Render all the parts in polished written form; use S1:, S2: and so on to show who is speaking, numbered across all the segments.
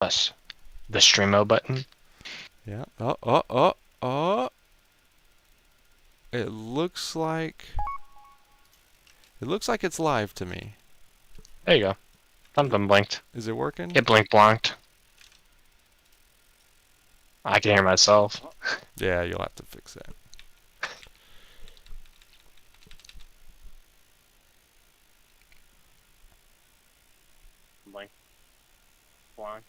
S1: Plus the streamo button.
S2: Yeah. Oh. It looks like it's live to me.
S1: There you go. Something blinked.
S2: Is it working?
S1: It blink blanked. I can hear myself.
S2: Yeah, you'll have to fix that.
S1: Blink blank.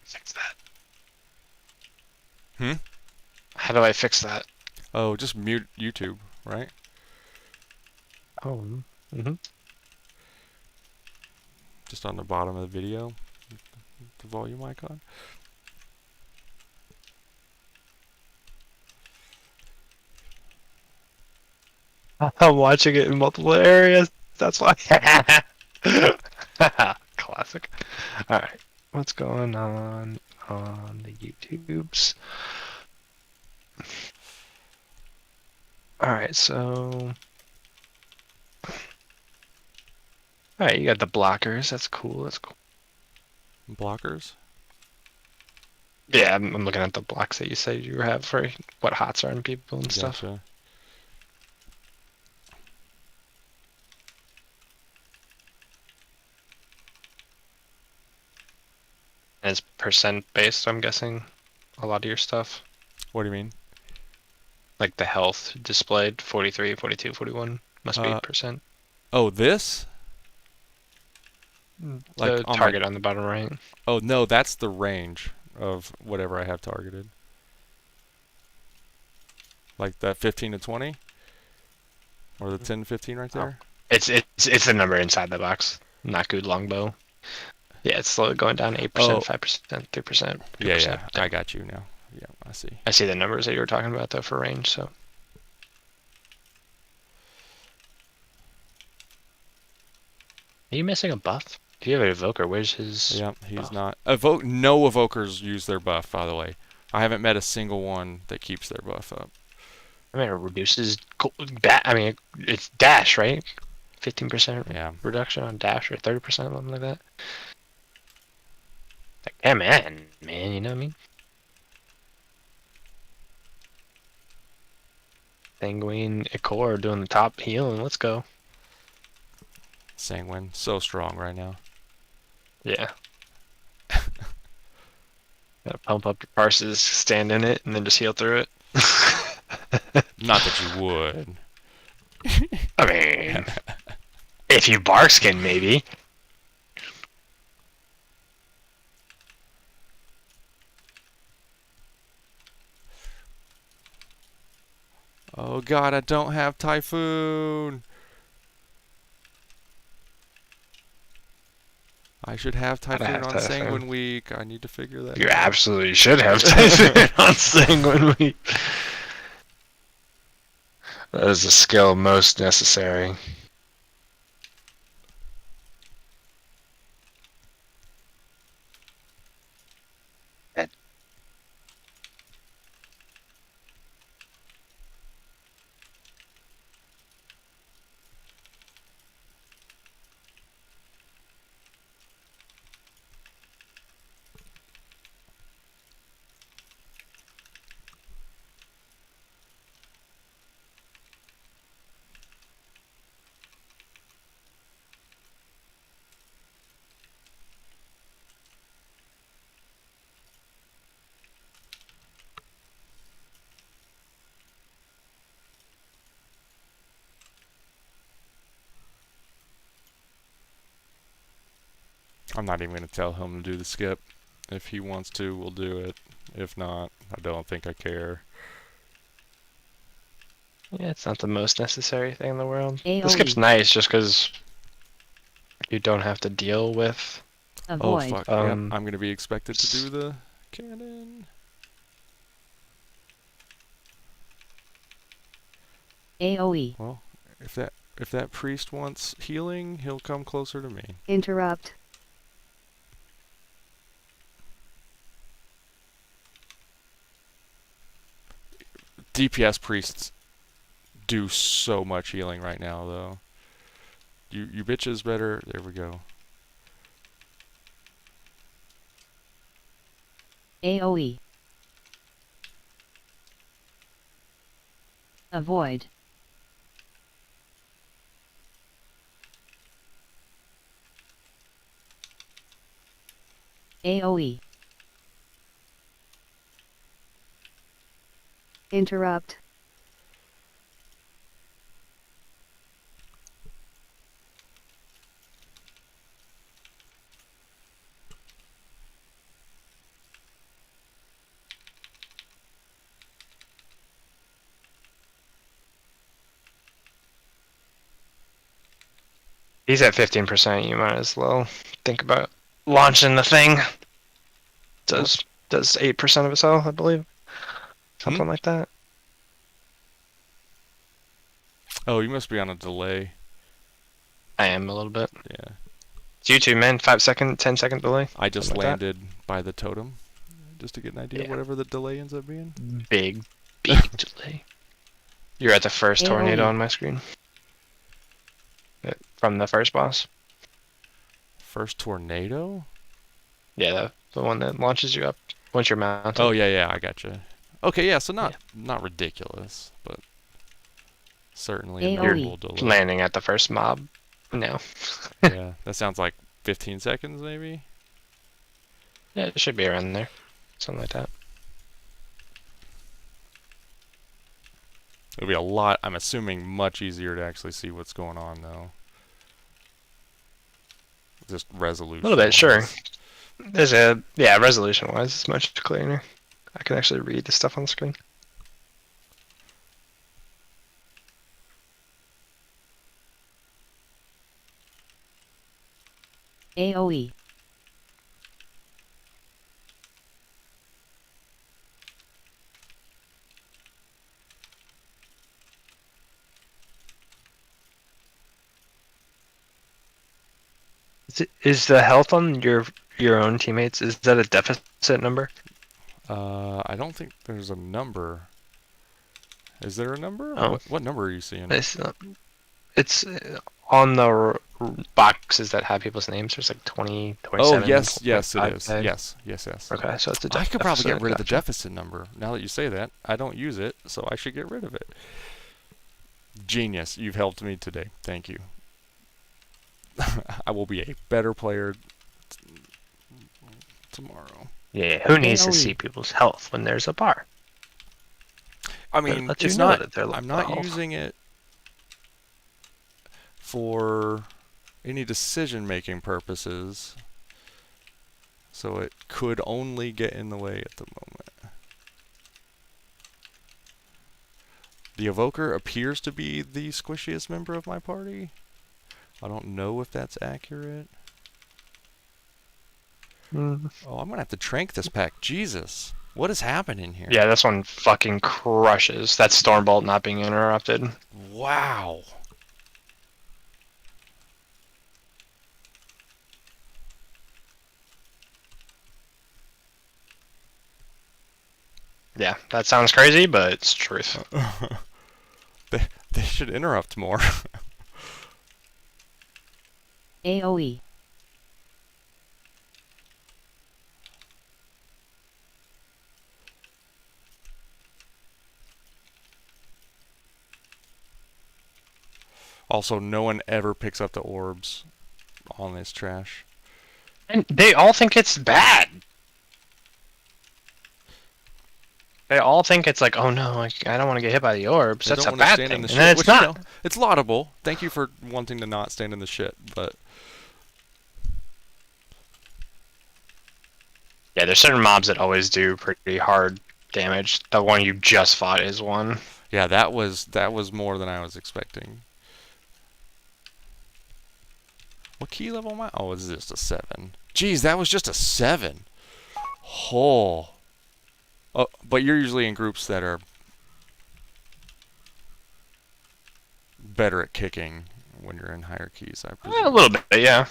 S1: Fix that.
S2: Hmm?
S1: How do I fix that?
S2: Oh, just mute YouTube, right?
S1: Oh. Mm-hmm.
S2: Just on the bottom of the video, the volume icon.
S1: I'm watching it in multiple areas. That's why. Classic. All right. What's going on the YouTubes? All right. So. All right. You got the blockers. That's cool. That's cool.
S2: Blockers?
S1: Yeah, I'm looking at the blocks that you said you have for what hots are on people and stuff.
S2: Gotcha.
S1: And it's percent based, I'm guessing, a lot of your stuff.
S2: What do you mean?
S1: Like the health displayed, 43, 42, 41 must be
S2: Uh,
S1: percent.
S2: oh, this? Like
S1: The
S2: on my...
S1: target on the bottom right.
S2: Oh, no, that's the range of whatever I have targeted. Like that 15 to 20? Or the 10 to 15 right
S1: Oh,
S2: there?
S1: it's the number inside the box. Not good longbow. Yeah, it's slowly going down 8%,
S2: Oh,
S1: 5%, 3%,
S2: yeah,
S1: 2%.
S2: yeah. I got you now. Yeah, I see.
S1: I see the numbers that you were talking about though for range, so. Are you missing a buff? If you have an evoker, where's his
S2: Yeah, he's
S1: buff?
S2: not. No evokers use their buff, by the way. I haven't met a single one that keeps their buff up.
S1: I mean, it reduces. I mean, it's dash, right? 15%
S2: Yeah.
S1: reduction on dash or 30%, something like that. Like, yeah, man, you know what I mean? Sanguine Icor doing the top healing. Let's go.
S2: Sanguine. So strong right now.
S1: Yeah. Gotta pump up your parses, stand in it, and then just heal through it.
S2: Not that you would.
S1: I mean, if you barkskin, maybe.
S2: Oh god, I don't have Typhoon. I should have
S1: Gotta
S2: Typhoon
S1: have
S2: on
S1: Typhoon.
S2: Sanguine Week. I need to figure that
S1: You
S2: out.
S1: absolutely should have Typhoon on Sanguine Week. That is the skill most necessary.
S2: I'm not even going to tell him to do the skip. If he wants to, we'll do it. If not, I don't think I care.
S1: Yeah, it's not the most necessary thing in the world. The skip's
S3: AoE.
S1: nice just because you don't have to deal with.
S2: Oh
S3: Avoid.
S2: fuck, yep. I'm going to be expected to do the cannon.
S3: AoE.
S2: Well, if that priest wants healing, he'll come closer to me.
S3: Interrupt.
S2: DPS priests do so much healing right now, though. You bitches better. There we go.
S3: AoE. Avoid. AoE. Interrupt.
S1: He's at 15%. You might as well think about launching the thing. Does 8% of its health, I believe. Something like that.
S2: Oh, you must be on a delay.
S1: I am a little bit.
S2: Yeah.
S1: It's you two, man. 5-second, 10-second delay.
S2: I just
S1: Something like that.
S2: landed by the totem, just to get an idea of
S1: Yeah.
S2: whatever the delay ends up being.
S1: Big delay. You're at the first tornado
S3: AoE.
S1: on my screen. From the first boss.
S2: First tornado?
S1: Yeah, the one that launches you up once you're mounted.
S2: Oh yeah, I gotcha. Okay, yeah, so not ridiculous, but certainly a
S3: AoE.
S2: notable delay.
S1: Landing at the first mob. No.
S2: Yeah, that sounds like 15 seconds maybe.
S1: Yeah, it should be around there. Something like that.
S2: It'll be a lot, I'm assuming, much easier to actually see what's going on though. Just resolution.
S1: A little bit, sure. Resolution-wise, it's much clearer. I can actually read the stuff on the screen.
S3: AoE.
S1: Is the health on your own teammates, is that a deficit number?
S2: I don't think there's a number. Is there a number?
S1: Oh.
S2: What number are you seeing?
S1: It's on the boxes that have people's names. There's like 20, 27.
S2: Oh, yes, it is.
S1: 25.
S2: Yes.
S1: Okay, so it's a deficit.
S2: I could probably get rid of the
S1: Gotcha.
S2: deficit number. Now that you say that, I don't use it, so I should get rid of it. Genius, you've helped me today. Thank you. I will be a better player tomorrow.
S1: Yeah, who needs to
S3: AoE.
S1: see people's health when there's a bar?
S2: I mean,
S1: Let you
S2: it's
S1: know
S2: not.
S1: that they're
S2: I'm not
S1: low.
S2: using it for any decision-making purposes, so it could only get in the way at the moment. The Evoker appears to be the squishiest member of my party. I don't know if that's accurate.
S1: Mm.
S2: Oh, I'm gonna have to trank this pack. Jesus, what is happening here?
S1: Yeah, this one fucking crushes. That Stormbolt not being interrupted.
S2: Wow.
S1: Yeah, that sounds crazy, but it's truth.
S2: They should interrupt more.
S3: AoE.
S2: Also, no one ever picks up the orbs on this trash.
S1: And they all think it's bad. They all think it's like, oh no, I don't want to get hit by the orbs.
S2: They
S1: That's
S2: don't
S1: a
S2: wanna
S1: bad
S2: stand
S1: thing.
S2: in the
S1: And
S2: shit,
S1: then it's
S2: which,
S1: not.
S2: you know, it's laudable. Thank you for wanting to not stand in the shit, but
S1: Yeah, there's certain mobs that always do pretty hard damage. The one you just fought is one.
S2: yeah, that was more than I was expecting. What key level am I? Oh, it's just a 7. Jeez, that was just a 7. Oh. Oh, but you're usually in groups that are better at kicking when you're in higher keys, I presume.
S1: A little bit, yeah.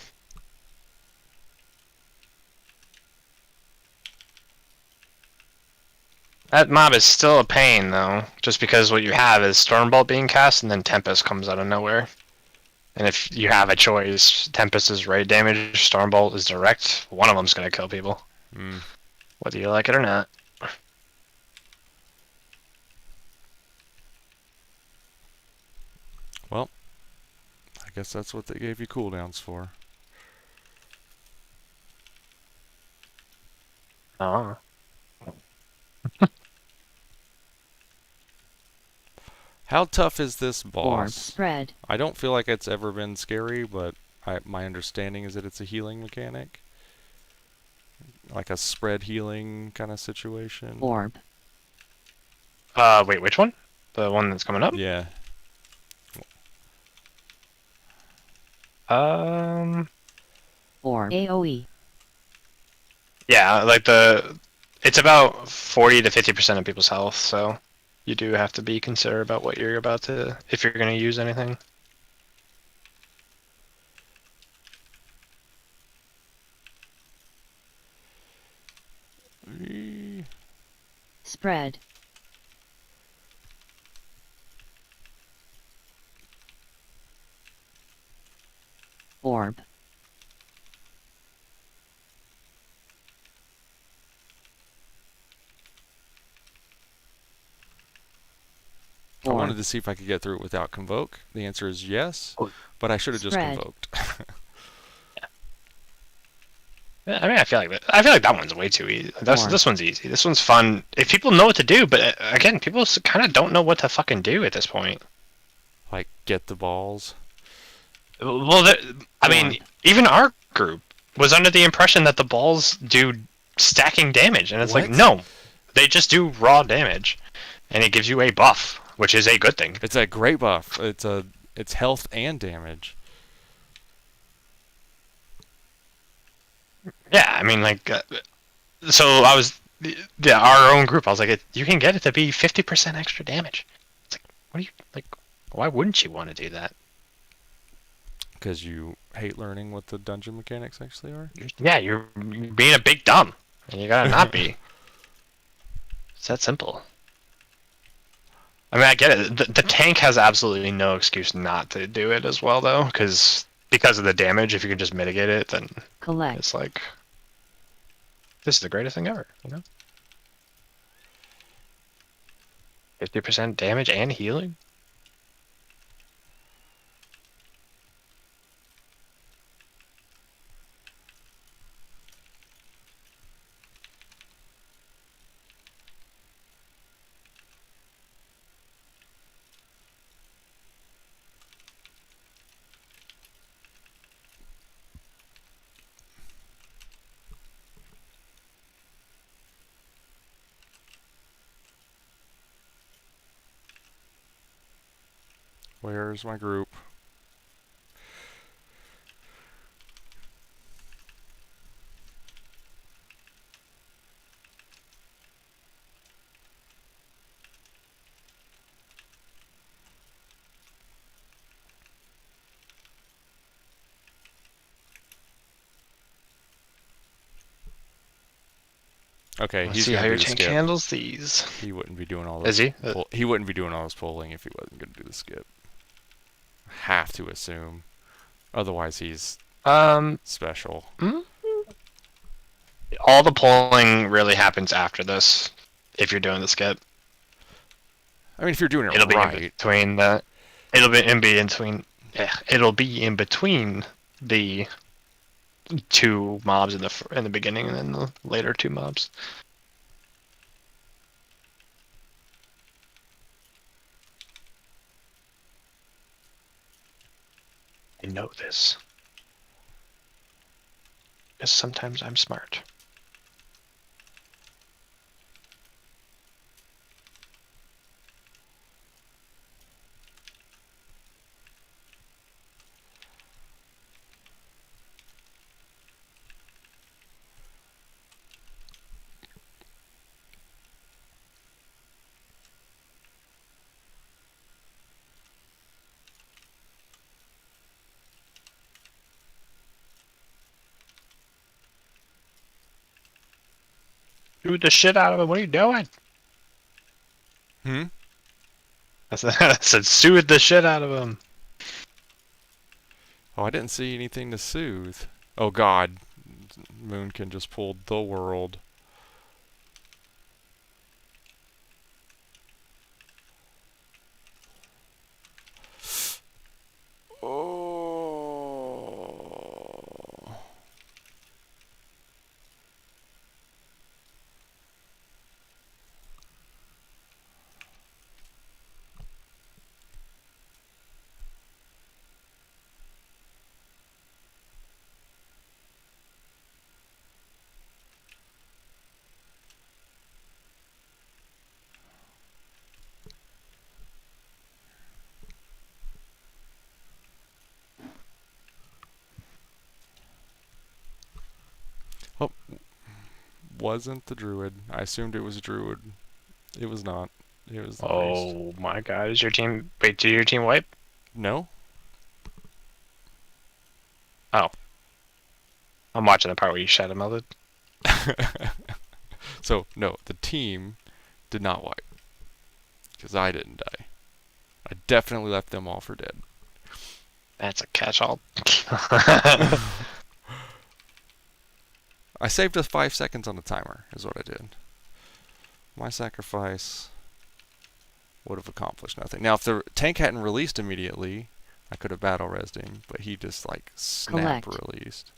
S1: That mob is still a pain, though, just because what you have is Stormbolt being cast, and then Tempest comes out of nowhere. And if you have a choice, Tempest is raid damage, Stormbolt is direct, one of them's gonna kill people.
S2: Mm.
S1: Whether you like it or not.
S2: Well, I guess that's what they gave you cooldowns for.
S1: Oh.
S2: How tough is this
S3: Orb
S2: boss?
S3: spread.
S2: I don't feel like it's ever been scary, but my understanding is that it's a healing mechanic. Like a spread healing kind of situation.
S3: Orb.
S1: Wait, which one? The one that's coming up?
S2: Yeah.
S3: Orb. AoE.
S1: Yeah, like it's about 40 to 50% of people's health, so you do have to be considerate about what you're about to, if you're going to use anything.
S3: Spread. Orb.
S2: I wanted
S3: Orb.
S2: to see if I could get through it without convoke. The answer is yes,
S1: Oh.
S2: but I should have just
S3: Spread.
S2: convoked.
S1: I mean, I feel like that one's way too easy. This one's easy. This one's fun. If people know what to do, but again, people kind of don't know what to fucking do at this point.
S2: Like, get the balls.
S1: Well, I mean, even our group was under the impression that the balls do stacking damage, and it's like,
S2: What?
S1: no, they just do raw damage, and it gives you a buff, which is a good thing.
S2: It's a great buff. It's health and damage.
S1: Yeah, I mean, like, so I was, yeah, our own group. I was like, you can get it to be 50% extra damage. It's like, what do you like? Why wouldn't you want to do that?
S2: Because you hate learning what the dungeon mechanics actually are.
S1: Yeah, you're being a big dumb, and you gotta not be. It's that simple. I mean, I get it. The tank has absolutely no excuse not to do it as well, though, because of the damage. If you can just mitigate it, then
S3: Collect.
S1: it's like, this is the greatest thing ever, you know? 50% damage and healing?
S2: Where's my group? Okay,
S1: Let's
S2: he's
S1: see
S2: gonna
S1: how
S2: do
S1: your
S2: the
S1: tank
S2: skip.
S1: handles these.
S2: He wouldn't be doing all
S1: Is
S2: this.
S1: he?
S2: He wouldn't be doing all this polling if he wasn't gonna do the skip. Have to assume. Otherwise, he's special.
S1: All the polling really happens after this, if you're doing the skip.
S2: I mean, if you're doing it
S1: It'll be in
S2: right.
S1: between the. It'll be in between. Yeah, it'll be in between the two mobs in the beginning, and then the later two mobs. I know this. Because sometimes I'm smart. Shoot the shit out of him. What are you doing?
S2: Hmm?
S1: I said soothe the shit out of him.
S2: Oh, I didn't see anything to soothe. Oh God, Moon can just pull the world. Oh. Oh, wasn't the druid. I assumed it was a druid. It was not. It was the priest.
S1: Oh my god, is your team... Wait, did your team wipe?
S2: No?
S1: Oh. I'm watching the part where you shadow melded.
S2: So, no, the team did not wipe. Because I didn't die. I definitely left them all for dead.
S1: That's a catch-all.
S2: I saved us 5 seconds on the timer, is what I did. My sacrifice would have accomplished nothing. Now, if the tank hadn't released immediately, I could have battle rezzed him, but he just, like, snap
S3: Collect.
S2: released.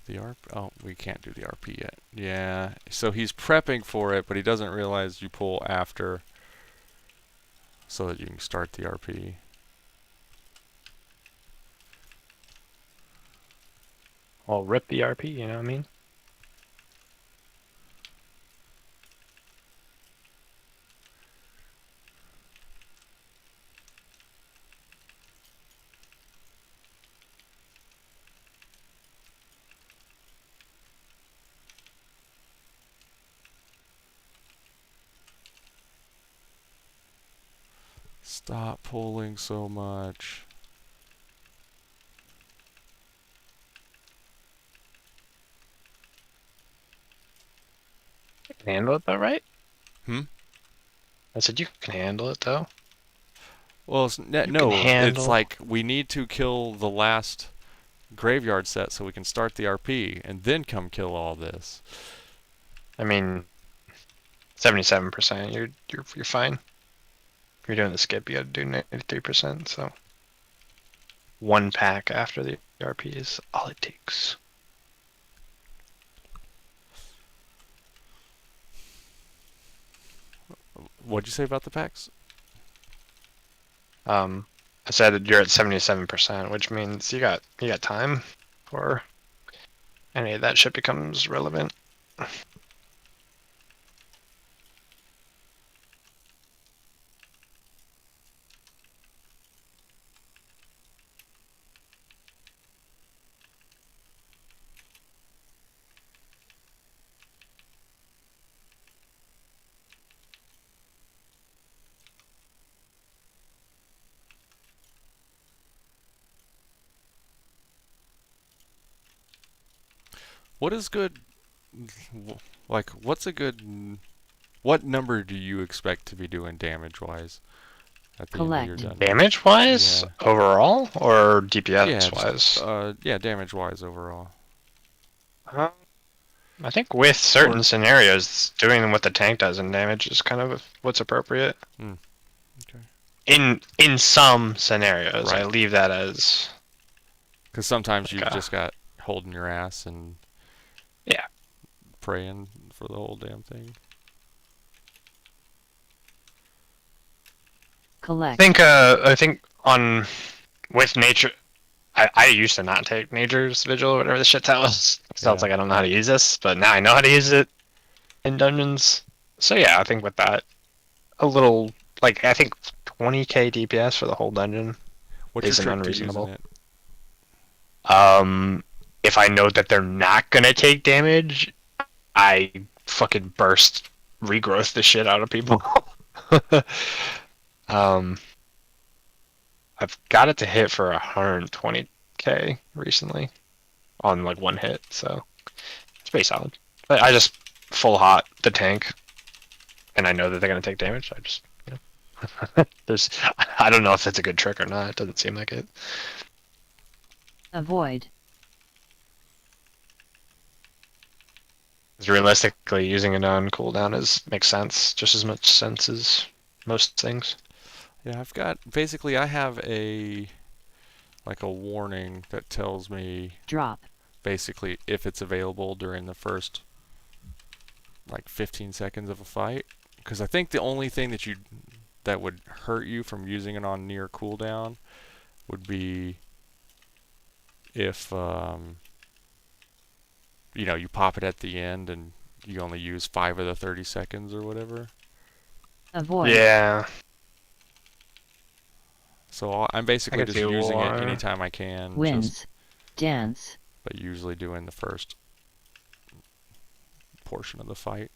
S2: The RP? Oh, we can't do the RP yet. Yeah, so he's prepping for it, but he doesn't realize you pull after so that you can start the RP.
S1: Well, rip the RP, you know what I mean?
S2: Stop pulling so much.
S1: You can handle it though, right?
S2: Hmm?
S1: I said you can handle it though.
S2: Well,
S1: You can
S2: no, it's
S1: handle...
S2: like we need to kill the last graveyard set so we can start the RP and then come kill all this.
S1: I mean, 77%. You're fine. If you're doing the skip, you got to do 93%. So 1 pack after the RP is all it takes.
S2: What'd you say about the packs?
S1: I said that you're at 77%, which means you got time for any of that shit becomes relevant.
S2: What is good? Like, what's a good? What number do you expect to be doing damage-wise at the end of your
S3: Collect.
S2: dungeon?
S1: Damage-wise,
S2: Yeah.
S1: overall, or
S2: Yeah,
S1: DPS-wise?
S2: yeah, damage-wise overall.
S1: I think with certain scenarios, doing what the tank does in damage is kind of what's appropriate.
S2: Okay.
S1: In some scenarios, I
S2: Right.
S1: leave that as...
S2: Because sometimes
S1: Like
S2: you've just got holding your ass and
S1: Yeah.
S2: praying for the whole damn thing.
S3: Collect.
S1: I think on with nature, I used to not take nature's vigil or whatever the shit that was. So it's
S2: Yeah.
S1: like I don't know how to use this, but now I know how to use it in dungeons. So yeah, I think with that, a little like I think 20k DPS for the whole dungeon.
S2: What's your
S1: isn't
S2: trick to using
S1: unreasonable.
S2: it?
S1: If I know that they're not gonna take damage, I fucking burst regrowth the shit out of people. um, I've got it to hit for 120k recently on like one hit, so it's pretty solid. But I just full hot the tank, and I know that they're gonna take damage. I just, there's, I don't know if it's a good trick or not. It doesn't seem like it.
S3: Avoid.
S1: Because realistically, using it on cooldown makes sense, just as much sense as most things.
S2: Yeah, I've got basically I have a like a warning that tells me
S3: Drop.
S2: basically if it's available during the first like 15 seconds of a fight. Because I think the only thing that would hurt you from using it on near cooldown would be if you know, you pop it at the end and you only use 5 of the 30 seconds or whatever.
S3: Avoid.
S1: Yeah.
S2: So I'm basically
S1: I could
S2: just
S1: see
S2: using it
S1: why.
S2: anytime I can,
S3: Wins. Dance.
S2: but usually doing the first portion of the fight.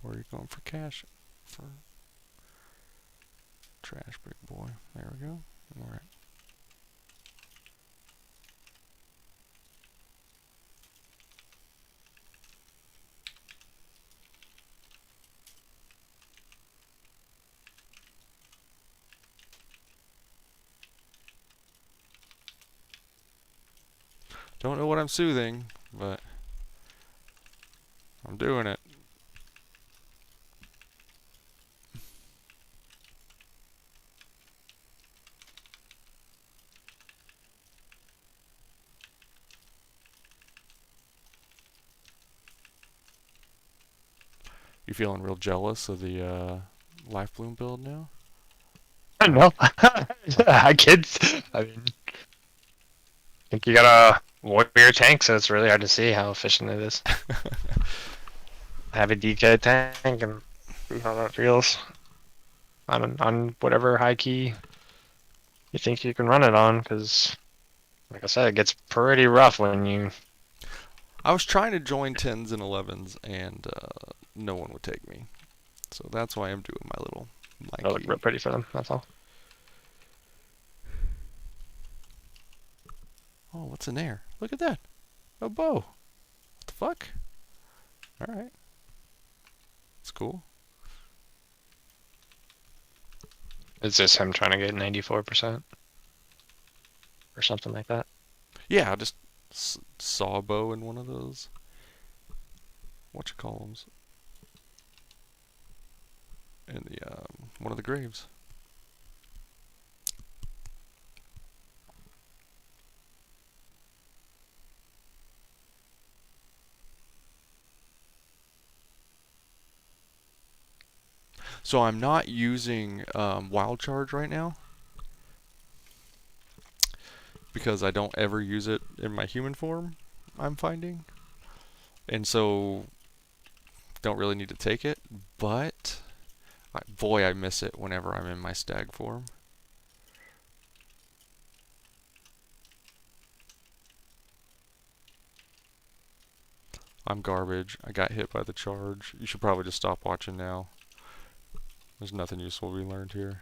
S2: Where are you going for cash? For trash, big boy. There we go. Alright. Don't know what I'm soothing, but I'm doing it. You feeling real jealous of the Life Bloom build now?
S1: No, I kid. I mean, I think you got a warrior tank, so it's really hard to see how efficient it is. Have a DK tank and see how that feels on whatever high key you think you can run it on. Because, like I said, it gets pretty rough when you.
S2: I was trying to join 10s and 11s, and no one would take me. So that's why I'm doing my little
S1: It'll look
S2: lanky.
S1: real pretty for them. That's all.
S2: Oh, what's in there? Look at that. A bow. What the fuck? Alright. It's cool.
S1: Is this him trying to get 94% or something like that?
S2: Yeah, I just saw a bow in one of those. Whatchamacallums. In the one of the graves. So I'm not using Wild Charge right now because I don't ever use it in my human form, I'm finding. And so don't really need to take it, but boy, I miss it whenever I'm in my stag form. I'm garbage. I got hit by the charge. You should probably just stop watching now. There's nothing useful we learned here.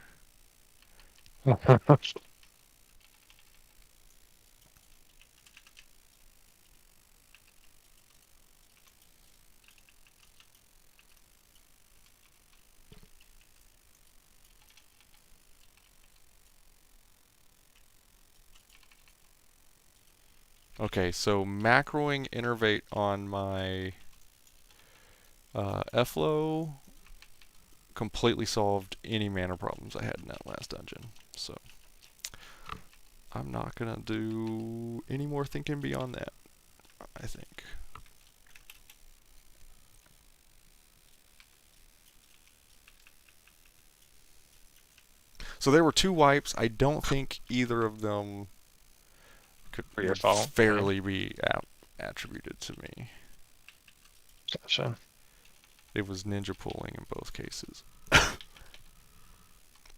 S2: Okay, so macroing Innervate on my Efflow completely solved any mana problems I had in that last dungeon. So I'm not gonna do any more thinking beyond that, I think. So there were 2 wipes. I don't think either of them
S1: For your
S2: would
S1: fault.
S2: fairly be attributed to me.
S1: Gotcha.
S2: It was ninja pooling in both cases.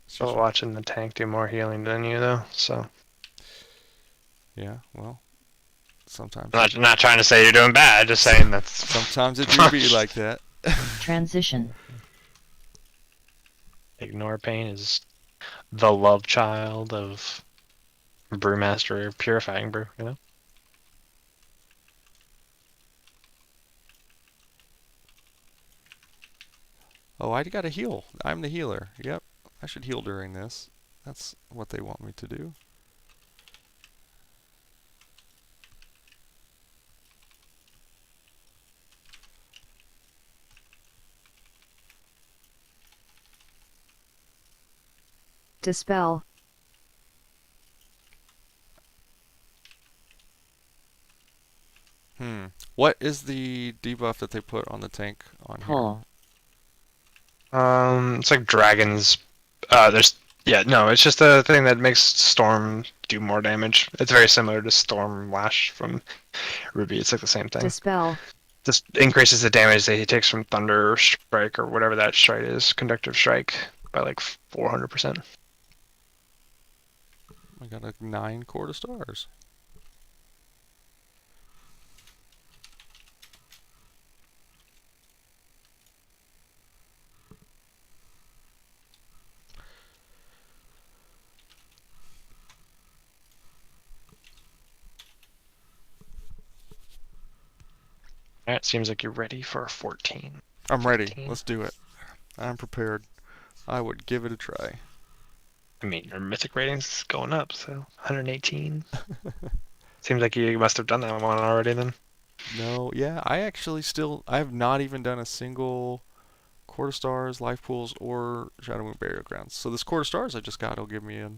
S1: Still watching the tank do more healing than you, though, so.
S2: Yeah, well, sometimes.
S1: I'm not trying to say you're doing bad, just saying that's.
S2: Sometimes it do be like that.
S3: Transition.
S1: Ignore pain is the love child of Brewmaster Purifying Brew, you know?
S2: Oh, I gotta heal. I'm the healer. Yep, I should heal during this. That's what they want me to do.
S4: Dispel.
S2: What is the debuff that they put on the tank on here?
S3: Pull.
S1: It's like dragons. It's just a thing that makes Storm do more damage. It's very similar to Storm Lash from Ruby. It's like the same thing.
S4: Dispel.
S1: Just increases the damage that he takes from Thunder Strike or whatever that strike is, Conductive Strike, by like 400%.
S2: I got a 9 Court of Stars.
S1: Alright, seems like you're ready for a 14.
S2: I'm ready.
S1: 15.
S2: Let's do it. I'm prepared. I would give it a try.
S1: I mean, your mythic rating's is going up, so 118. Seems like you must have done that one already then.
S2: No, yeah, I have not even done a single Court of Stars, Life Pools, or Shadow Moon Burial Grounds. So this Court of Stars I just got will give me a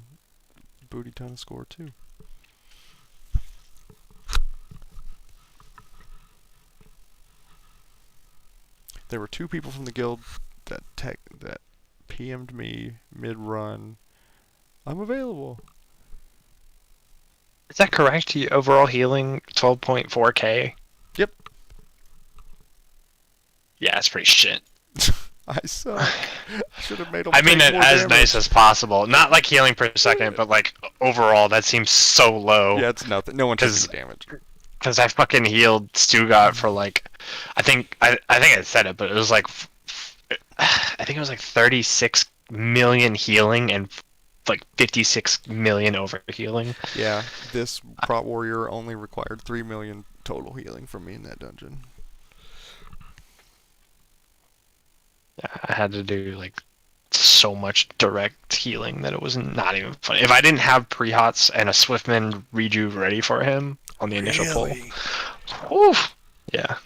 S2: booty ton of score too. There were 2 people from the guild that PM'd me mid-run. I'm available.
S1: Is that correct? Overall healing 12.4k?
S2: Yep.
S1: Yeah, it's pretty shit.
S2: I suck. I should have made them
S1: I mean
S2: take
S1: it
S2: more
S1: as
S2: damage.
S1: nice as possible. Not like healing per second, but like overall, that seems so low.
S2: Yeah, it's nothing. No one takes
S1: 'Cause-
S2: any damage.
S1: Because I fucking healed Stugat for like, I think I said it, but it was like, I think it was like 36 million healing and like 56 million over healing.
S2: Yeah, this prot warrior only required 3 million total healing from me in that dungeon.
S1: I had to do like so much direct healing that it was not even funny. If I didn't have pre-hots and a Swiftman reju ready for him on the initial
S2: Really?
S1: pull, oof, yeah.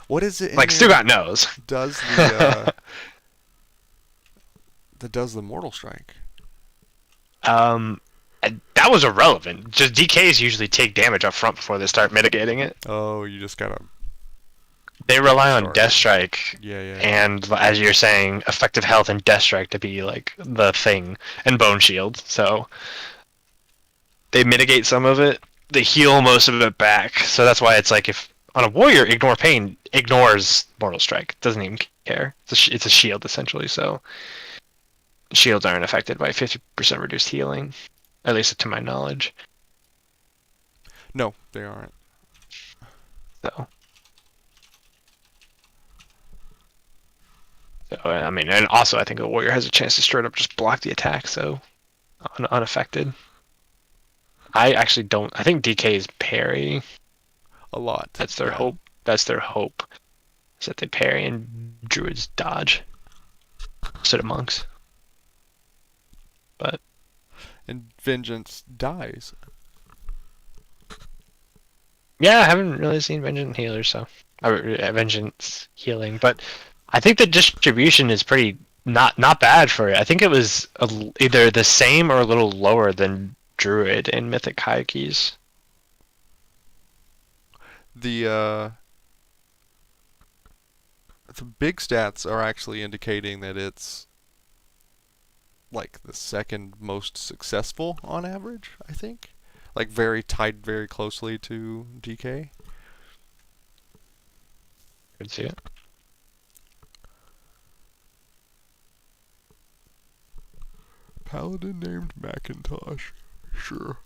S2: What is it? In
S1: Like
S2: there
S1: Stugat knows.
S2: does the that does the mortal strike?
S1: That was irrelevant. Just DKs usually take damage up front before they start mitigating it.
S2: Oh, you just gotta.
S1: They rely on
S2: Sorry.
S1: Death Strike
S2: Yeah.
S1: and, as you're saying, effective health and Death Strike to be like the thing, and Bone Shield. So they mitigate some of it. They heal most of it back. So that's why it's like if on a warrior, Ignore Pain ignores Mortal Strike. Doesn't even care. It's a shield essentially. So shields aren't affected by 50% reduced healing, at least to my knowledge.
S2: No, they aren't.
S1: So, I mean, and also I think a warrior has a chance to straight up just block the attack, so unaffected. I actually don't. I think DK's parry.
S2: A lot.
S1: That's their
S2: Yeah.
S1: hope. That's their hope. Is that they parry and druids dodge instead of monks. But
S2: And Vengeance dies.
S1: yeah, I haven't really seen Vengeance healers, so Vengeance healing. But I think the distribution is pretty not bad for it. I think it was either the same or a little lower than druid in Mythic Hierarchies.
S2: The big stats are actually indicating that it's like the second most successful on average, I think. Like very tied very closely to DK.
S1: Could see it.
S2: Paladin named Macintosh. Sure.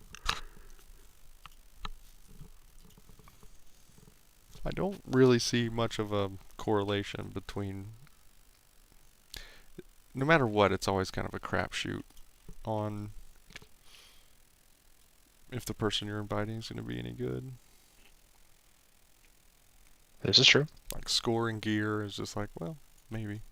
S2: I don't really see much of a correlation between. No matter what, it's always kind of a crapshoot on if the person you're inviting is going to be any good.
S1: This is true.
S2: Like scoring gear is just like, well, maybe.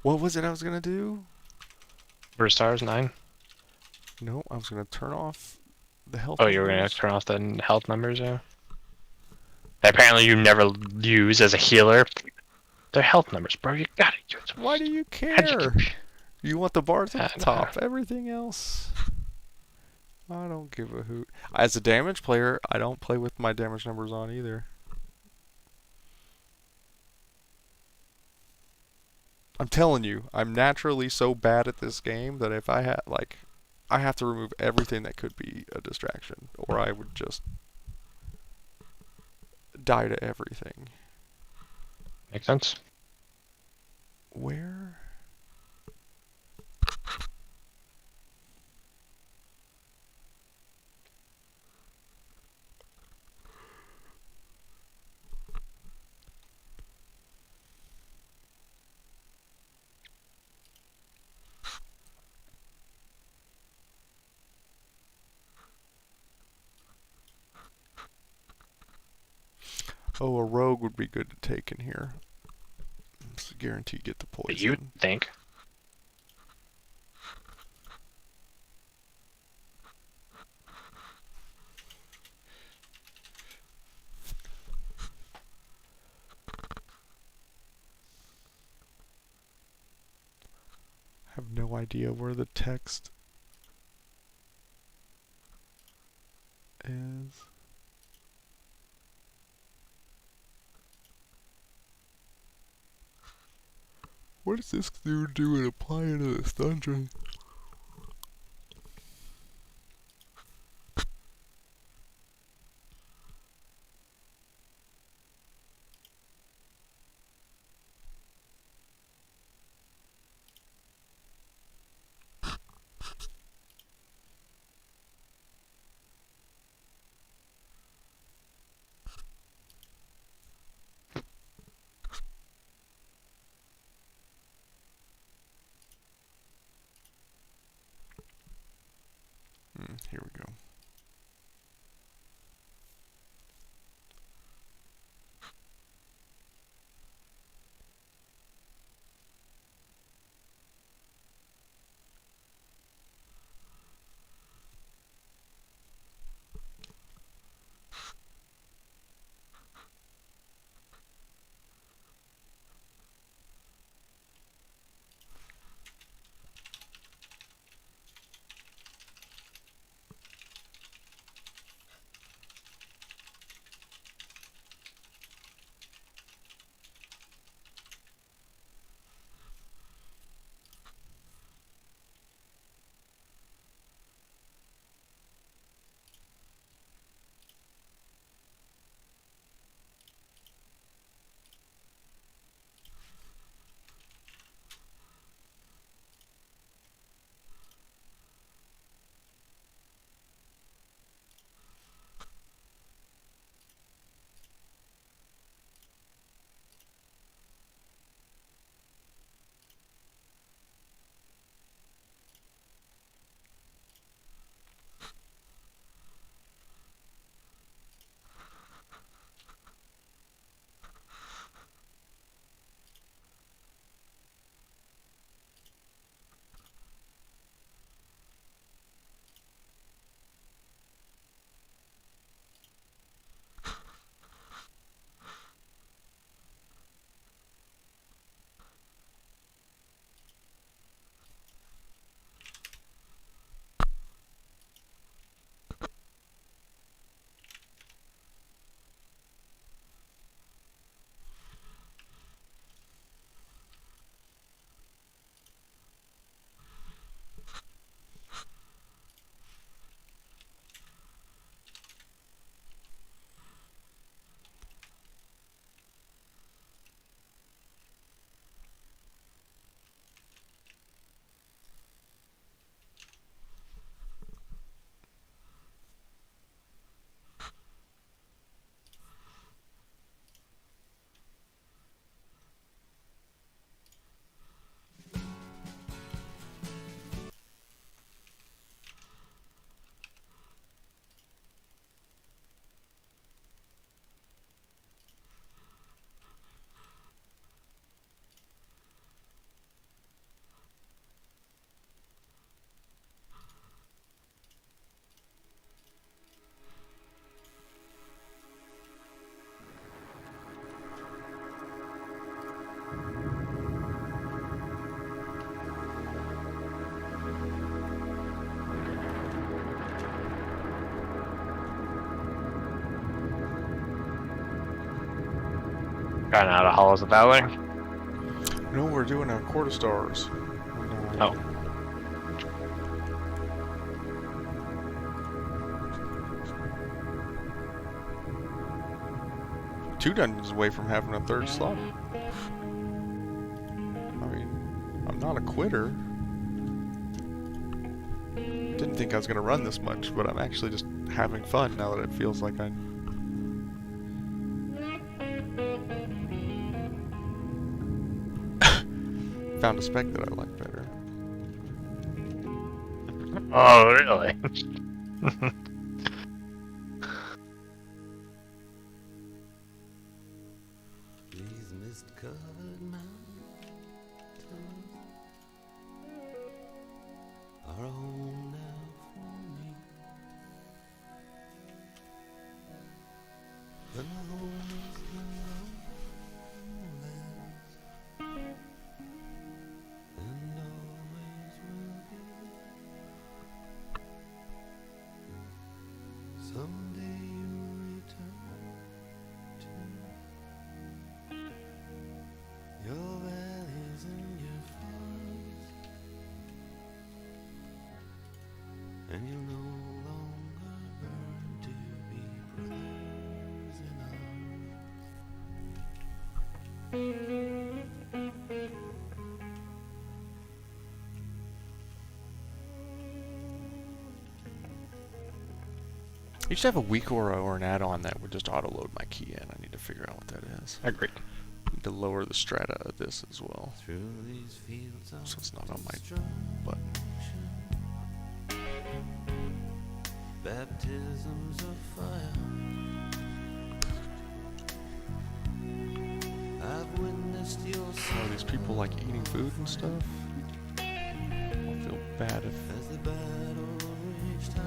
S2: What was it I was going to do?
S1: For stars 9.
S2: No, I was going to turn off the health
S1: Oh, you were gonna
S2: numbers.
S1: turn off the health numbers, yeah. That apparently you never use as a healer. They're health numbers, bro. You gotta use them.
S2: Why do you
S1: How'd you
S2: care? You want the bars at the
S1: know.
S2: top. Everything else, I don't give a hoot. As a damage player, I don't play with my damage numbers on either. I'm telling you, I'm naturally so bad at this game that if I had, like, I have to remove everything that could be a distraction, or I would just die to everything.
S1: Makes sense.
S2: Where? Oh, a rogue would be good to take in here. It's guaranteed get the
S1: But you
S2: poison.
S1: think?
S2: I have no idea where the text is. What does this dude do and apply it to this dungeon? Here we go.
S1: Gotten out of Hollows of Valley.
S2: No, we're doing our quarter stars.
S1: Oh.
S2: Two dungeons away from having a third slot. I mean, I'm not a quitter. Didn't think I was gonna run this much, but I'm actually just having fun now that it feels like I. Found a spec that I like better.
S1: Oh, really?
S5: These mist-covered mountains are a home now for me. The lowlands and always will be. Someday you'll return to your valleys and your forests, and you'll no longer burn to be brothers in
S2: You should have a weak aura or an add-on that would just auto-load my key in. I need to figure out what that is.
S1: Agreed.
S2: I need to lower the strata of this as well,
S5: through these fields of
S2: so it's not on my
S5: destruction.
S2: button.
S5: Baptisms of fire. I've witnessed your
S2: Oh, these people like eating food and stuff. I'll feel bad if.
S5: as the battle reached high.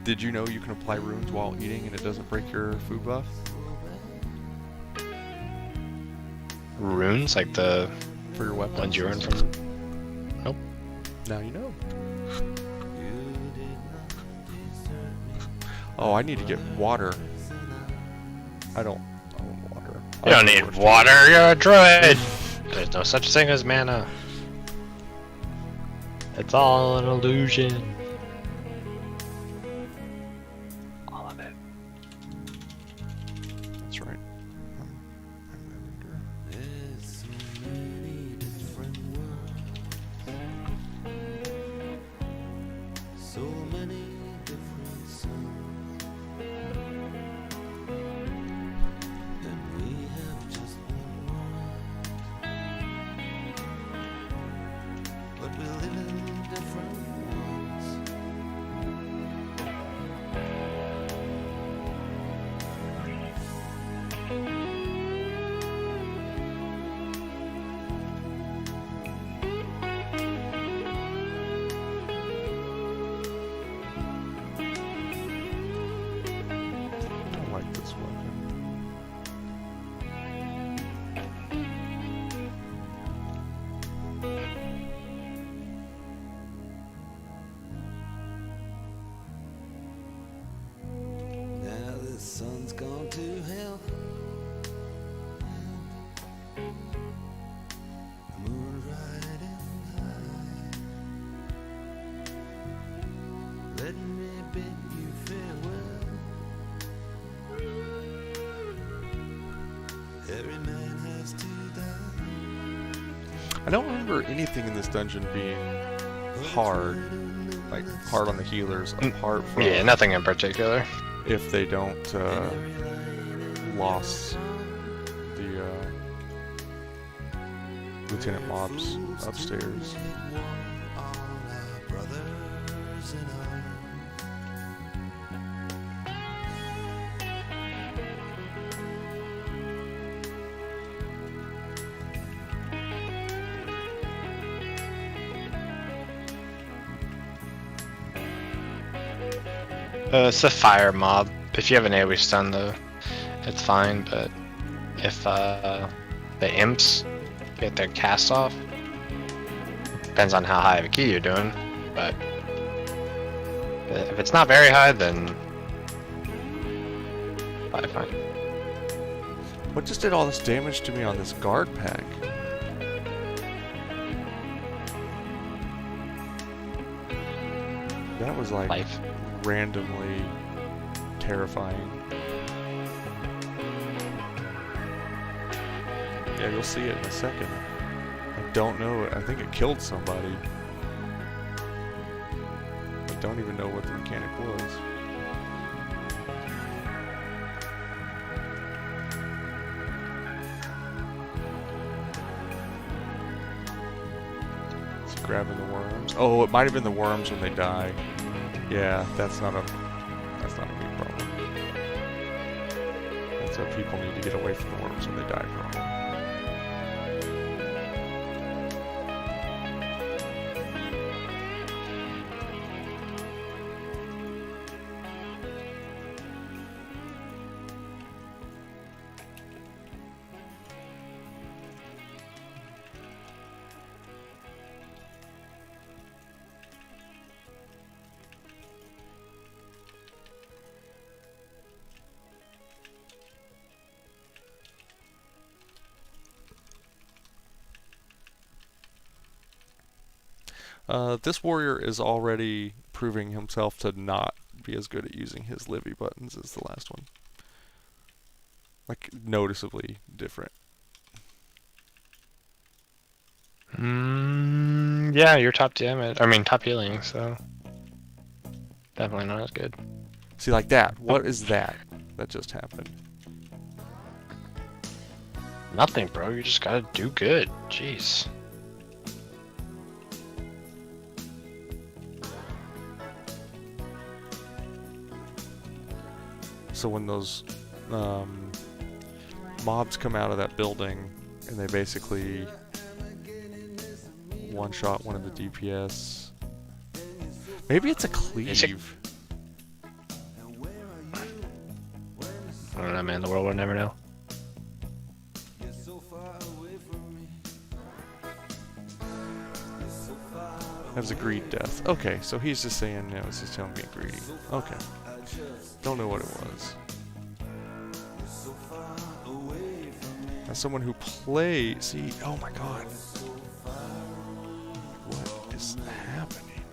S2: Did you know you can apply runes while eating and it doesn't break your food buff?
S1: Runes, like the
S2: For your weapons?
S1: ones you earn from. Nope.
S2: Now you know.
S5: You did not desert me.
S2: Oh, I need to get water. I don't own water.
S1: You don't need water, you're a druid! There's no such thing as mana. It's all an illusion. All of it.
S2: That's right. I'm Evander.
S5: There's so many different worlds, so many different suns, and we have just one world, but we live in different ones.
S2: I like this weapon.
S5: Now the sun's gone to hell. The moon's riding high. Let me bid you farewell. Every man has to die.
S2: I don't remember anything in this dungeon being hard, like hard on the healers, apart from
S1: Yeah, nothing in particular.
S2: if they don't loss the lieutenant mobs upstairs.
S5: All our brothers in arms.
S1: It's a fire mob. If you have an AoE stun, though, it's fine. But if the imps get their cast off, depends on how high of a key you're doing. But if it's not very high, then Fine.
S2: What just did all this damage to me on this guard pack? That was like
S1: Life.
S2: randomly terrifying. Yeah, you'll see it in a second. I don't know. I think it killed somebody. I don't even know what the mechanic was. It's grabbing the worms. Oh, it might have been the worms when they die. Yeah, that's not a big problem. That's what people need to get away from the worms when they die from them. This warrior is already proving himself to not be as good at using his Livy buttons as the last one. Like, noticeably different.
S1: Yeah, you're top damage. I mean, top healing, so definitely not as good.
S2: See, like that. What is that that just happened?
S1: Nothing, bro. You just gotta do good. Jeez.
S2: So when those mobs come out of that building and they basically one-shot one of the DPS. Maybe it's a cleave.
S1: I don't know, man. The world will never know.
S2: That was a greed death. Okay, so he's just saying, no, it's just him being greedy. Okay. Don't know what it was. As someone who plays... See, oh my god. What is happening?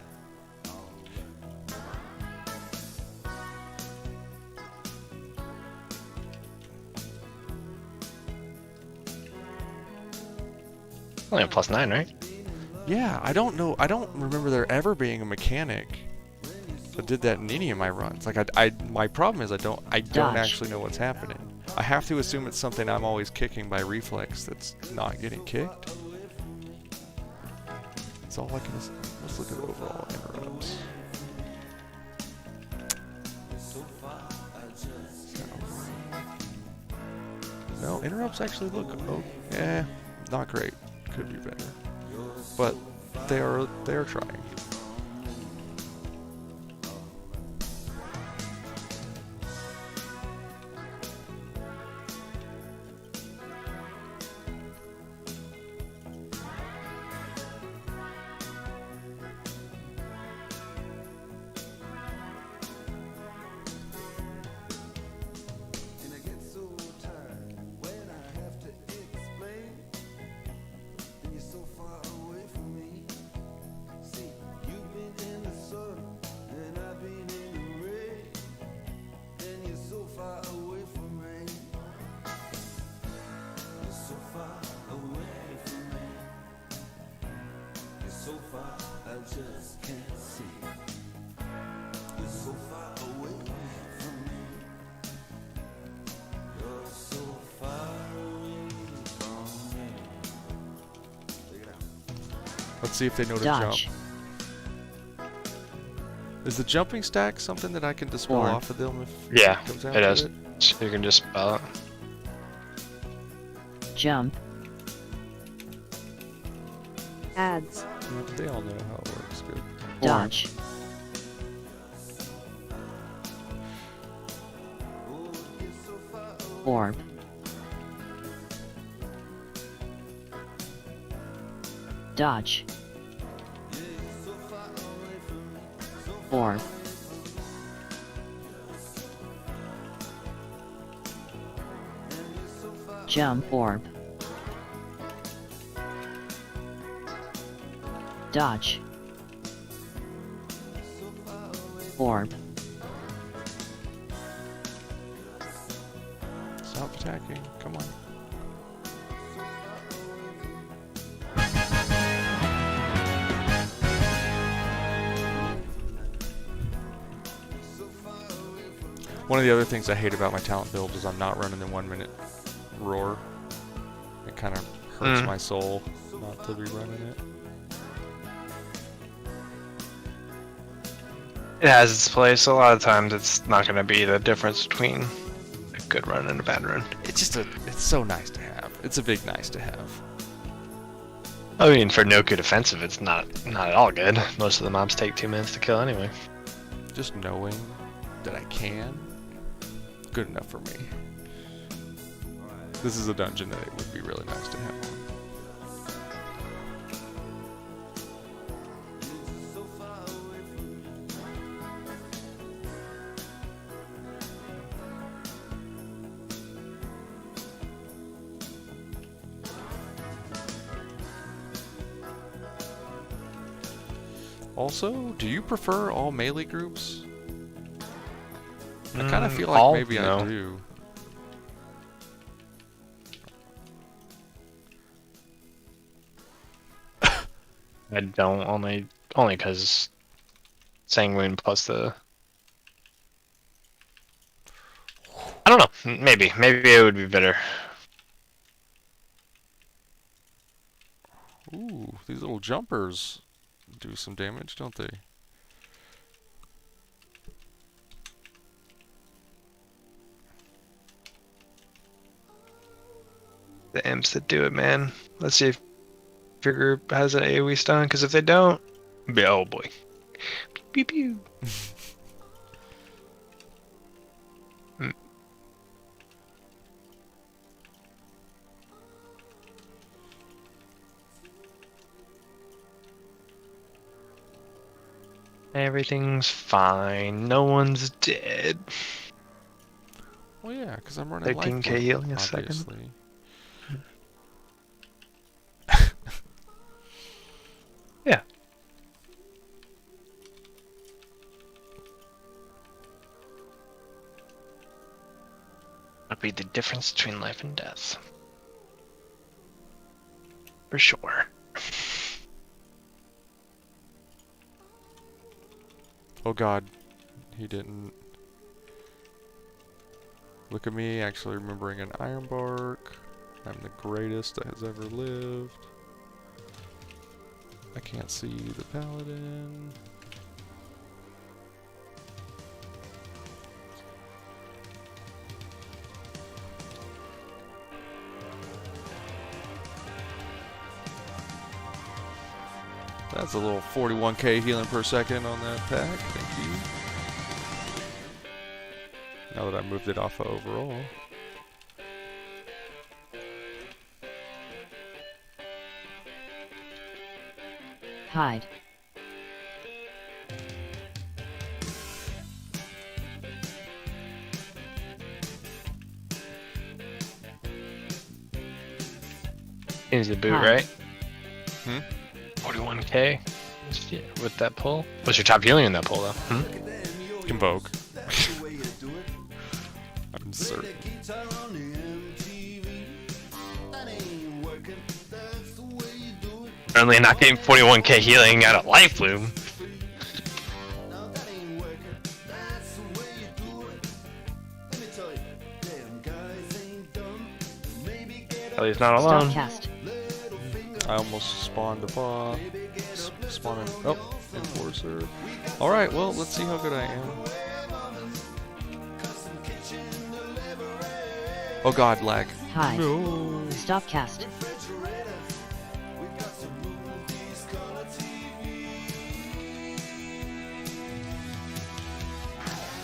S1: Only a +9, right?
S2: Yeah, I don't know. I don't remember there ever being a mechanic that did that in any of my runs. Like, my problem is I don't
S3: Dodge.
S2: actually know what's happening. I have to assume it's something I'm always kicking by reflex that's not getting kicked. That's all I can. Let's look at overall interrupts. No, interrupts actually look, not great. Could be better. But they are trying. Let's see if they know to
S3: Dodge.
S2: jump. Is the jumping stack something that I can dispel
S3: Or-
S2: off of them if
S1: Yeah,
S2: it comes
S1: it
S2: after
S1: is.
S2: it?
S1: So you can just spell it.
S3: Jump.
S4: Ads.
S2: Yeah, but they all know how it works. Good.
S3: Dodge. Orb. Dodge. Orb. Jump orb. Dodge. Orb.
S2: Stop attacking. Come on. One of the other things I hate about my talent build is I'm not running the 1 minute roar. It kind of hurts my soul not to be running it.
S1: It has its place. A lot of times it's not going to be the difference between a good run and a bad run.
S2: It's just it's so nice to have. It's a big nice to have.
S1: I mean, for no good offensive, it's not at all good. Most of the mobs take 2 minutes to kill anyway.
S2: Just knowing that I can, good enough for me. This is a dungeon that it would be really nice to have on. Also, do you prefer all melee groups? I kind of feel like maybe I do.
S1: I don't, only because Sanguine plus the... I don't know, maybe it would be better.
S2: Ooh, these little jumpers do some damage, don't they?
S1: The imps that do it, man. Let's see if your group has an AoE stun, because if they don't, oh boy. Pew pew. Everything's fine. No one's dead.
S2: Well, yeah, because I'm running
S1: 13k
S2: life
S1: healing a
S2: obviously.
S1: second. Yeah. That'd be the difference between life and death. For sure.
S2: Oh god, he didn't. Look at me, actually remembering an iron bark. I'm the greatest that has ever lived. I can't see the paladin. That's a little 41k healing per second on that pack. Thank you. Now that I moved it off of overall.
S3: Hide.
S1: Is the boot,
S3: Hi.
S1: right?
S2: Hmm?
S1: 41k? Yeah, with that pull? What's your top healing in that pull, though?
S2: Invoke. I'm certain.
S1: Currently not getting 41k healing out of Life Bloom. At least not
S3: Stop
S1: alone.
S3: cast.
S2: I almost spawned a bot. Spawned. Oh, enforcer. Alright, well, let's see how good I am. Oh god, lag.
S3: Hide.
S2: No.
S3: Stop cast.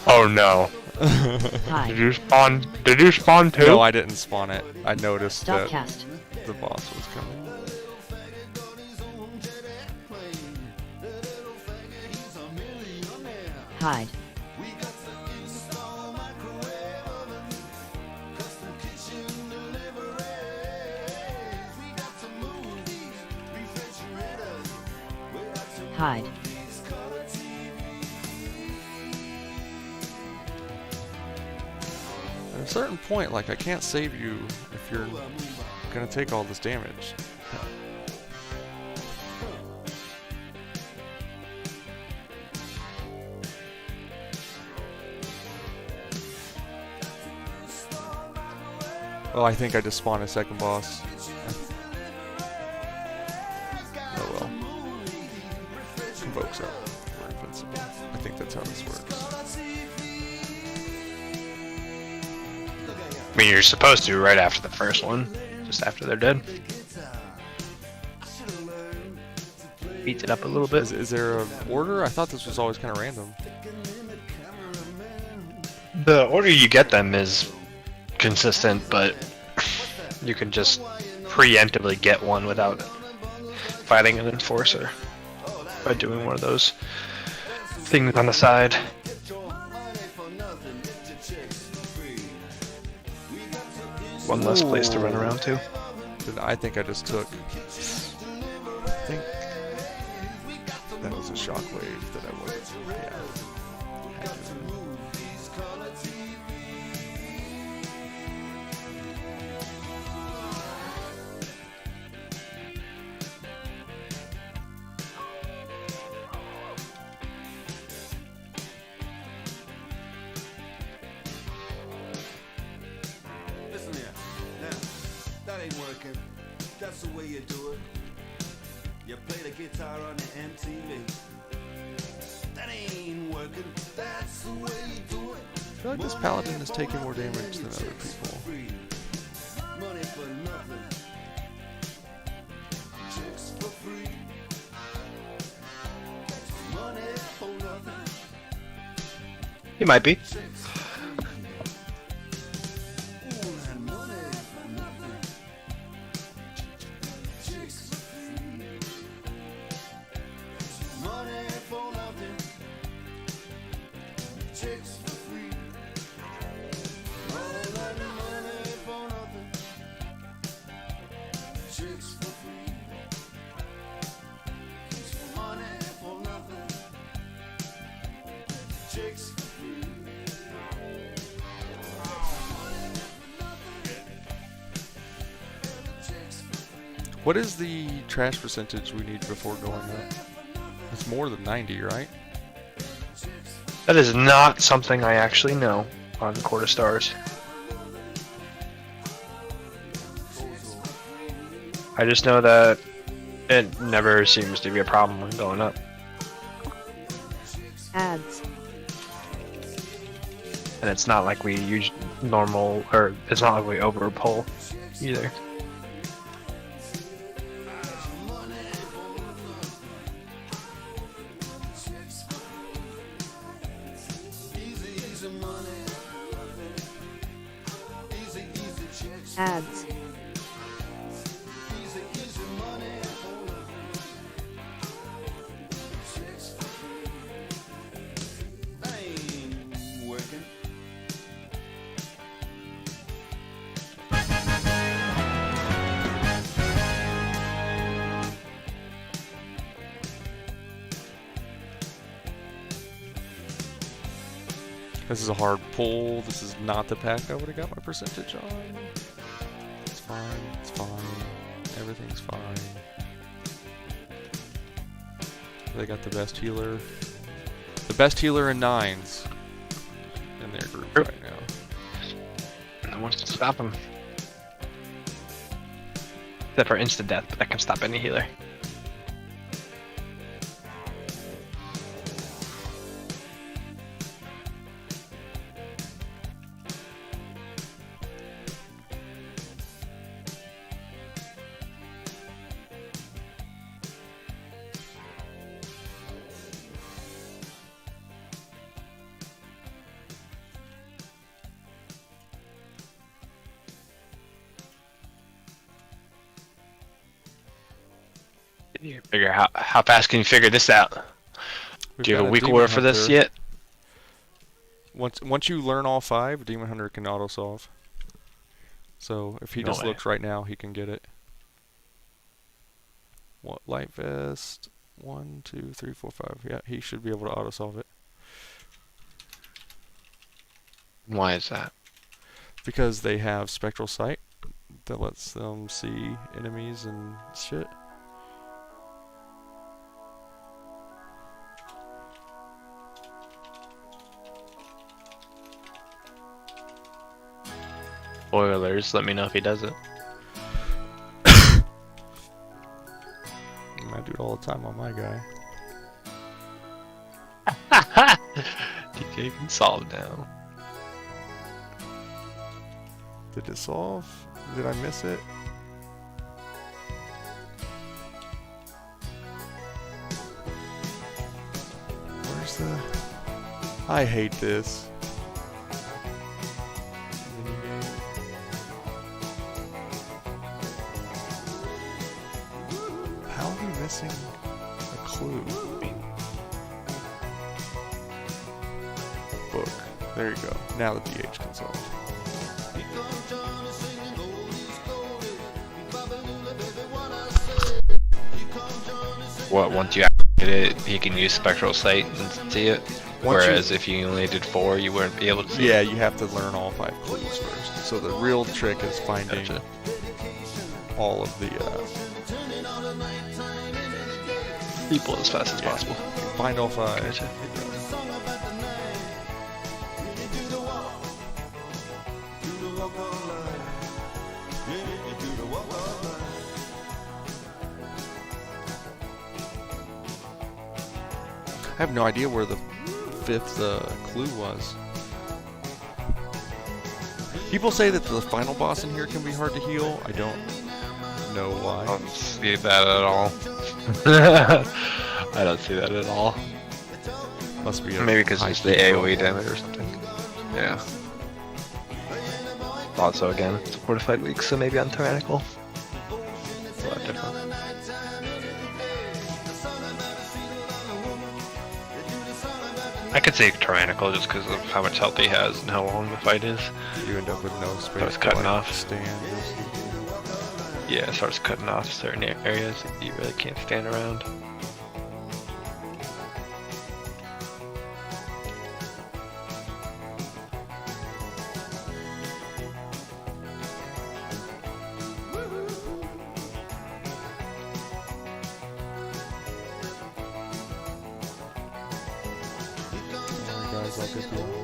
S1: Oh no.
S3: Hide.
S1: Did you spawn? Did you spawn too?
S2: No, I didn't spawn it. I noticed
S3: Stop
S2: that
S3: cast.
S2: the boss was coming.
S3: Hide. Hide.
S2: At a certain point, like, I can't save you if you're gonna take all this damage. Well, I think I just spawned a second boss. Oh well. Convokes up. We're invincible. I think that's how this works.
S1: I mean, you're supposed to right after the first one, just after they're dead. Beats it up a little bit.
S2: Is there a order? I thought this was always kind of random.
S1: The order you get them is consistent, but you can just preemptively get one without fighting an enforcer by doing one of those things on the side. One less place to run around to.
S2: Then I think I just took. I think that was a shockwave that I wasn't. Yeah. Had to.
S5: Listen here. Now, that ain't working. That's the way you do it. You play the guitar on the MTV. That ain't working. That's the way you do it.
S2: I feel like this paladin is taking more damage than other people.
S5: Money for nothing. Chicks for free. Money for nothing.
S1: He might be.
S2: What is the trash percentage we need before going up? It's more than 90, right?
S1: That is not something I actually know on Quarter Stars. I just know that it never seems to be a problem when going up.
S4: Ads.
S1: And it's not like we use normal, or it's not like we over pull either.
S4: Ads.
S2: This is a hard pull. This is not the pack I would have got my percentage on. It's fine. It's fine. Everything's fine. They got the best healer. The best healer in 9s in their group right now.
S1: No one can stop him. Except for instant death, but that can stop any healer. You figure how fast can you figure this out?
S2: We've
S1: Do you have
S2: got
S1: a weak
S2: Demon
S1: order for this
S2: Hunter.
S1: yet?
S2: Once you learn all 5, Demon Hunter can auto solve. So if he
S1: No
S2: just
S1: way.
S2: looks right now, he can get it. What light vest? 1, 2, 3, 4, 5. Yeah, he should be able to auto-solve it.
S1: Why is that?
S2: Because they have spectral sight that lets them see enemies and shit.
S1: Spoilers, let me know if he does it.
S2: I do it all the time on my guy.
S1: DK can solve now.
S2: Did it solve? Did I miss it? Where's the... I hate this. How are we missing a clue? Book. There you go. Now the DH can solve.
S1: What, once you get it, he can use spectral sight and see it? Whereas if you only did 4, you wouldn't be able to see
S2: Yeah,
S1: it?
S2: you have to learn all 5 clues first. So the real trick is finding
S1: Gotcha.
S2: all of the,
S1: People as fast as possible.
S2: find all 5.
S1: Gotcha.
S2: I have no idea where the 5th clue was. People say that the final boss in here can be hard to heal. I don't know why.
S1: I don't see that at all. I don't see that at all.
S2: Must be a
S1: Maybe because
S2: high
S1: it's the
S2: speed
S1: AoE
S2: roll.
S1: damage or something. Yeah. Thought so again. It's a fortified week, so maybe on Tyrannical. It's a lot different. I could say Tyrannical just because of how much health he has and how long the fight is.
S2: You end up with no space
S1: Starts
S2: to
S1: cutting
S2: like,
S1: off.
S2: stand.
S1: Yeah, it starts cutting off certain areas that you really can't stand around.
S2: Sorry guys, I'll get the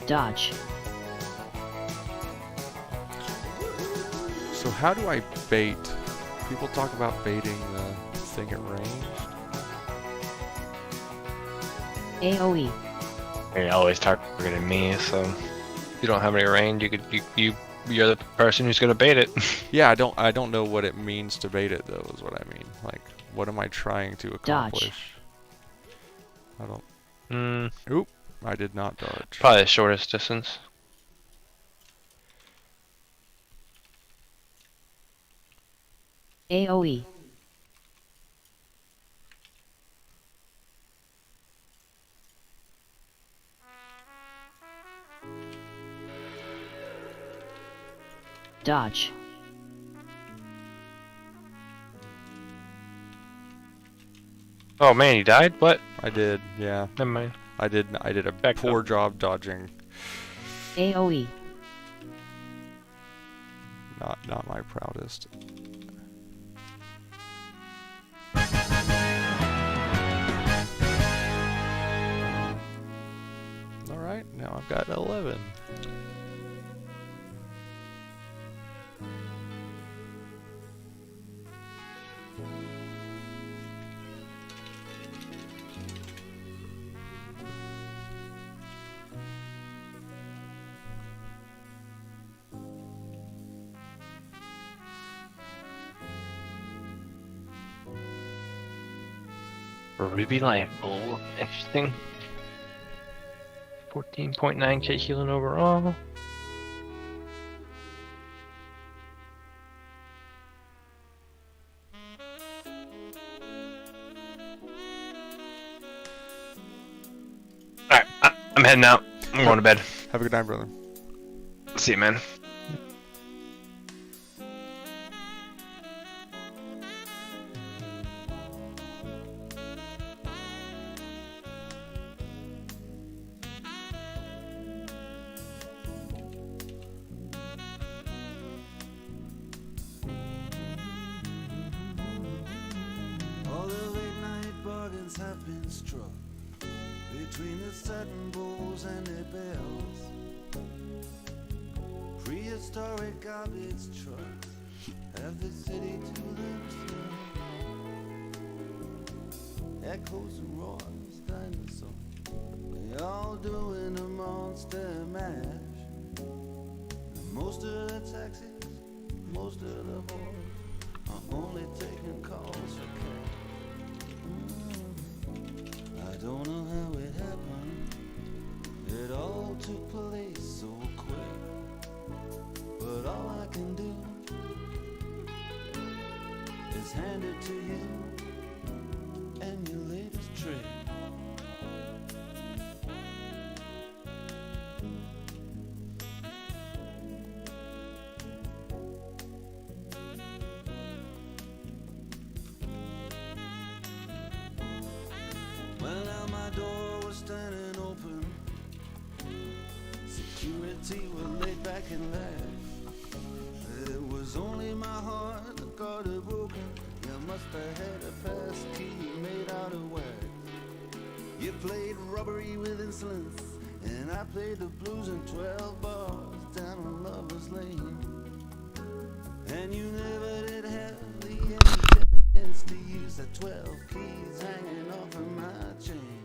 S3: Dodge.
S2: So how do I bait? People talk about baiting the thing at range.
S3: AoE.
S1: You're always targeting me, so if you don't have any range, you're the person who's gonna bait it.
S2: Yeah, I don't know what it means to bait it though, is what I mean. Like, what am I trying to accomplish? I don't. Oop! I did not dodge.
S1: Probably the shortest distance.
S3: AoE. Dodge.
S1: Oh man, you died? What?
S2: I did, yeah.
S1: Never mind.
S2: I did a
S1: Back
S2: poor
S1: up.
S2: job dodging.
S3: AoE.
S2: Not my proudest. Alright, now I've got 11.
S1: Ruby Light Bulb. Interesting. 14.9k healing overall. Alright, I'm heading out. I'm going to bed.
S2: Have a good night, brother.
S1: See you, man.
S5: All the late night bargains have been struck between the satin bowls and their bells. Prehistoric garbage trucks have the city to themselves. Echoes and roars, dinosaurs, they all doing a monster mash. And most of the taxis, most of the whores are only taking calls for cash. I don't know how it happened. It all took place so quick. But all I can do is hand it to you and your latest trick. Well, now my door was standing open. Security were laid back and laughed. It was only my heart that got it broken. You must have had a pass key made out of wax. You played robbery with insolence, and I played the blues in 12 bars down on Lover's Lane. And you never did have the intelligence to use the 12 keys hanging off of my chain.